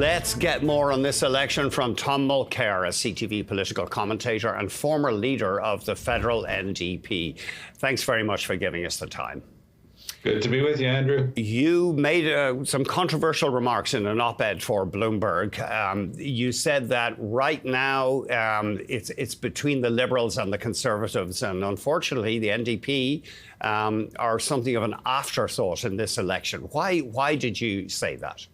Let's get more on this election from Tom Mulcair, a CTV political commentator and former leader of the Federal NDP. Thanks very much for giving us the time. Good to be with you, Andrew. You made some controversial remarks in an op-ed for Bloomberg. You said that right now it's between the Liberals and the Conservatives, and unfortunately the NDP are something of an afterthought in this election. Why did you say that?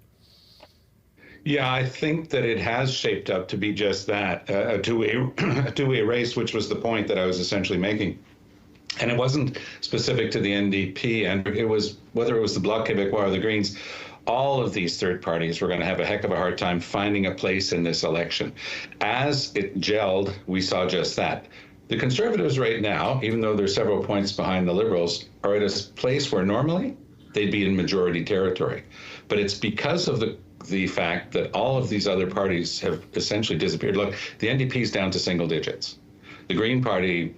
Yeah, I think that it has shaped up to be just that, a two-way race, which was the point that I was essentially making. And it wasn't specific to the NDP, and it was whether it was the Bloc Québécois or the Greens. All of these third parties were going to have a heck of a hard time finding a place in this election. As it gelled, we saw just that. The Conservatives right now, even though they're several points behind the Liberals, are at a place where normally they'd be in majority territory. But it's because of the fact that all of these other parties have essentially disappeared. Look, the NDP is down to single digits. The Green Party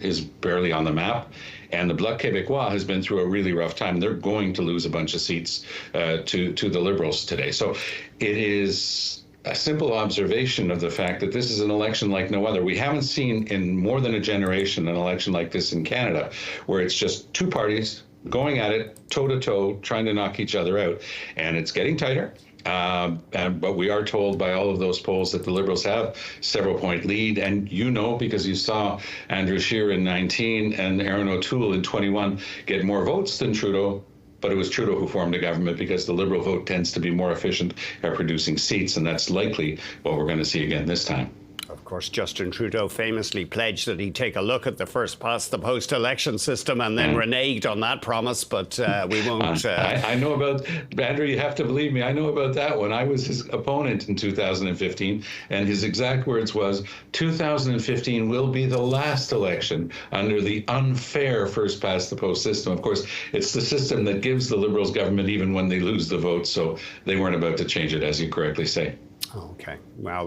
is barely on the map, and the Bloc Québécois has been through a really rough time. They're going to lose a bunch of seats to the Liberals today. So it is a simple observation of the fact that this is an election like no other. We haven't seen in more than a generation an election like this in Canada, where it's just two parties going at it toe-to-toe, trying to knock each other out, and it's getting tighter. But we are told by all of those polls that the Liberals have several-point lead. And you know, because you saw Andrew Scheer in 19 and Aaron O'Toole in 21 get more votes than Trudeau, but it was Trudeau who formed a government because the Liberal vote tends to be more efficient at producing seats, and that's likely what we're going to see again this time. Of course, Justin Trudeau famously pledged that he'd take a look at the first-past-the-post election system and then reneged on that promise, but we won't... I know about... Andrew, you have to believe me, I know about that one. I was his opponent in 2015, and his exact words was, 2015 will be the last election under the unfair first-past-the-post system. Of course, it's the system that gives the Liberals government even when they lose the vote, so they weren't about to change it, as you correctly say. Okay, well,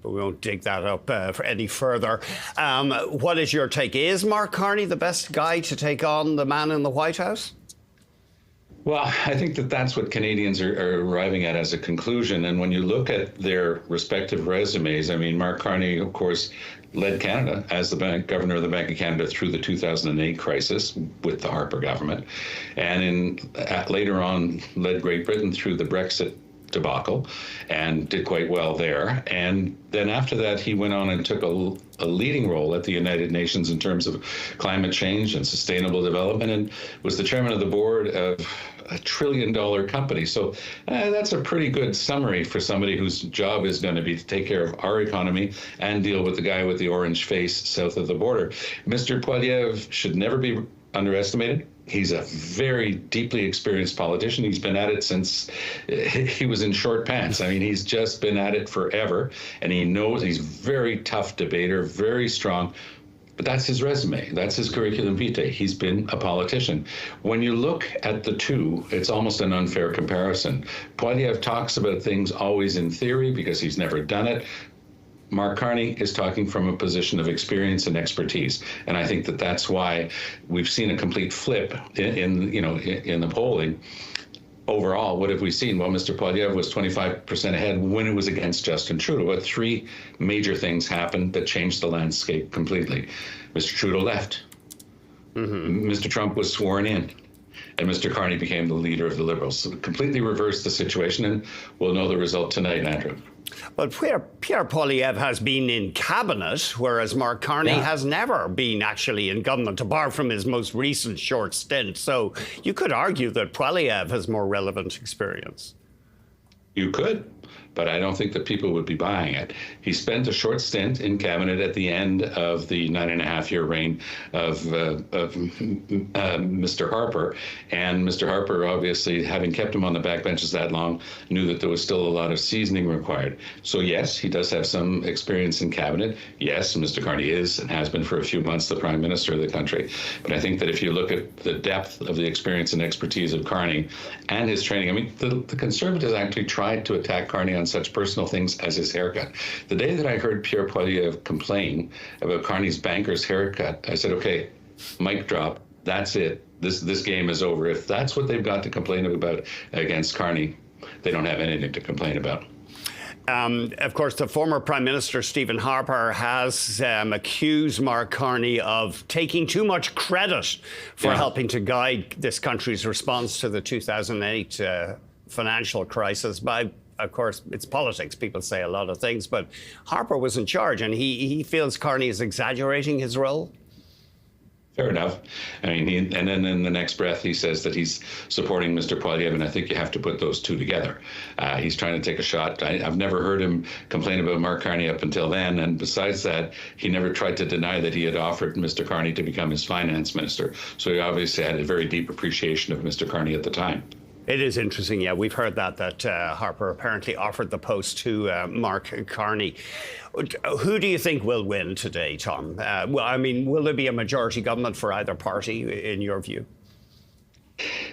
we won't dig that up for any further. What is your take? Is Mark Carney the best guy to take on the man in the White House? Well, I think that that's what Canadians are arriving at as a conclusion. And when you look at their respective resumes, I mean, Mark Carney, of course, led Canada as the governor of the Bank of Canada through the 2008 crisis with the Harper government. And later on, led Great Britain through the Brexit debacle and did quite well there. And then after that, he went on and took a leading role at the United Nations in terms of climate change and sustainable development, and was the chairman of the board of $1 trillion company. So that's a pretty good summary for somebody whose job is going to be to take care of our economy and deal with the guy with the orange face south of the border. Mr. Poilievre should never be underestimated. He's a very deeply experienced politician. He's been at it since he was in short pants. I mean, he's just been at it forever, and he knows he's a very tough debater, very strong. But that's his resume. That's his curriculum vitae. He's been a politician. When you look at the two, it's almost an unfair comparison. Poilievre talks about things always in theory because he's never done it. Mark Carney is talking from a position of experience and expertise, and I think that that's why we've seen a complete flip in the polling. Overall, what have we seen? Well, Mr. Poilievre was 25% ahead when it was against Justin Trudeau, but three major things happened that changed the landscape completely. Mr. Trudeau left. Mr. Trump was sworn in, and Mr. Carney became the leader of the Liberals. So it completely reversed the situation, and we'll know the result tonight, Andrew. But Pierre Poilievre has been in cabinet, whereas Mark Carney has never been actually in government, apart from his most recent short stint. So you could argue that Poilievre has more relevant experience. You could, but I don't think that people would be buying it. He spent a short stint in cabinet at the end of the 9.5-year reign of Mr. Harper. And Mr. Harper, obviously, having kept him on the backbenches that long, knew that there was still a lot of seasoning required. So, yes, he does have some experience in cabinet. Yes, Mr. Carney is and has been for a few months the prime minister of the country. But I think that if you look at the depth of the experience and expertise of Carney and his training, I mean, the Conservatives actually tried to attack Carney on such personal things as his haircut. The day that I heard Pierre Poilievre complain about Carney's banker's haircut, I said, okay, mic drop, that's it. This game is over. If that's what they've got to complain about against Carney, they don't have anything to complain about. Of course, the former Prime Minister, Stephen Harper, has accused Mark Carney of taking too much credit for helping to guide this country's response to the 2008 financial crisis. But, of course, it's politics. People say a lot of things, but Harper was in charge, and he feels Carney is exaggerating his role. Fair enough. I mean, and then in the next breath, he says that he's supporting Mr. Poilievre, and I think you have to put those two together. He's trying to take a shot. I've never heard him complain about Mark Carney up until then, and besides that, he never tried to deny that he had offered Mr. Carney to become his finance minister. So he obviously had a very deep appreciation of Mr. Carney at the time. It is interesting, yeah. We've heard that Harper apparently offered the post to Mark Carney. Who do you think will win today, Tom? Well, I mean, will there be a majority government for either party, in your view?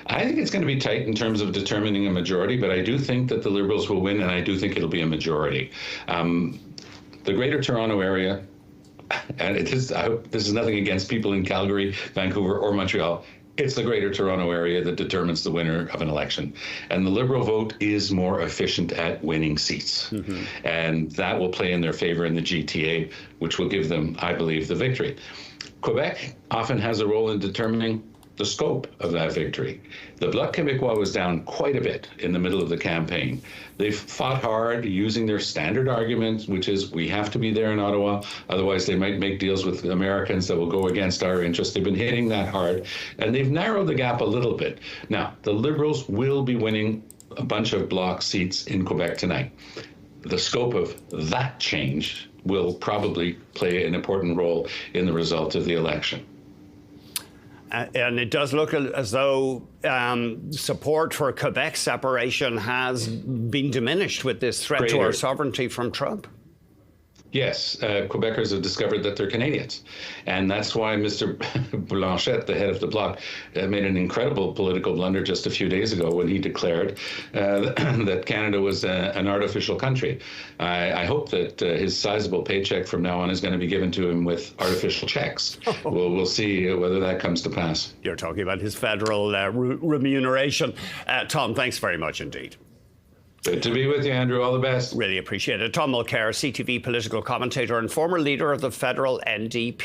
I think it's going to be tight in terms of determining a majority, but I do think that the Liberals will win, and I do think it'll be a majority. The Greater Toronto Area, and I hope this is nothing against people in Calgary, Vancouver, or Montreal. It's the Greater Toronto Area that determines the winner of an election. And the Liberal vote is more efficient at winning seats. Mm-hmm. And that will play in their favor in the GTA, which will give them, I believe, the victory. Quebec often has a role in determining the scope of that victory. The Bloc Québécois was down quite a bit in the middle of the campaign. They fought hard using their standard argument, which is we have to be there in Ottawa, otherwise they might make deals with Americans that will go against our interests. They've been hitting that hard, and they've narrowed the gap a little bit. Now, the Liberals will be winning a bunch of Bloc seats in Quebec tonight. The scope of that change will probably play an important role in the result of the election. And it does look as though support for Quebec separation has been diminished with this threat to our sovereignty from Trump. Yes, Quebecers have discovered that they're Canadians. And that's why Mr. Blanchet, the head of the Bloc, made an incredible political blunder just a few days ago when he declared that Canada was an artificial country. I hope that his sizable paycheck from now on is going to be given to him with artificial checks. We'll see whether that comes to pass. You're talking about his federal remuneration. Tom, thanks very much indeed. Good to be with you, Andrew. All the best. Really appreciate it. Tom Mulcair, CTV political commentator and former leader of the Federal NDP.